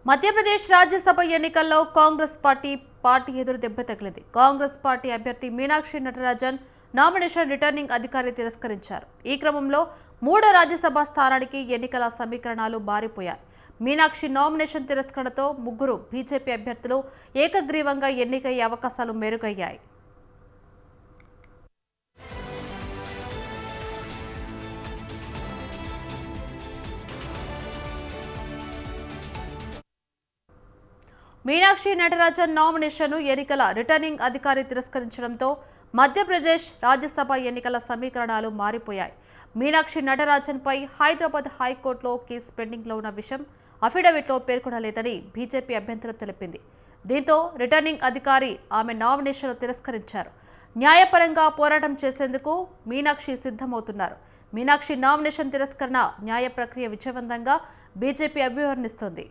మధ్యప్రదేశ్ రాజ్యసభ ఎన్నికల్లో కాంగ్రెస్ పార్టీ ఎదురు దెబ్బ తగిలింది. కాంగ్రెస్ పార్టీ అభ్యర్థి మీనాక్షి నటరాజన్ నామినేషన్ రిటర్నింగ్ అధికారి తిరస్కరించారు. ఈ క్రమంలో మూడో రాజ్యసభ స్థానానికి ఎన్నికల సమీకరణాలు మారిపోయాయి. మీనాక్షి నామినేషన్ తిరస్కరణతో ముగ్గురు బీజేపీ అభ్యర్థులు ఏకగ్రీవంగా ఎన్నికయ్యే అవకాశాలు మెరుగయ్యాయి. మీనాక్షి నటరాజన్ నామినేషన్ను ఎన్నికల రిటర్నింగ్ అధికారి తిరస్కరించడంతో మధ్యప్రదేశ్ రాజ్యసభ ఎన్నికల సమీకరణాలు మారిపోయాయి. మీనాక్షి నటరాజన్పై హైదరాబాద్ హైకోర్టులో కేసు పెండింగ్లో ఉన్న విషయం అఫిడవిట్లో పేర్కొనలేదని బీజేపీ అభ్యంతరం తెలిపింది. దీంతో రిటర్నింగ్ అధికారి ఆమె నామినేషన్ను తిరస్కరించారు. న్యాయపరంగా పోరాటం చేసేందుకు మీనాక్షి సిద్ధమవుతున్నారు. మీనాక్షి నామినేషన్ తిరస్కరణ న్యాయ ప్రక్రియ విజయవంతంగా బీజేపీ అభివర్ణిస్తోంది.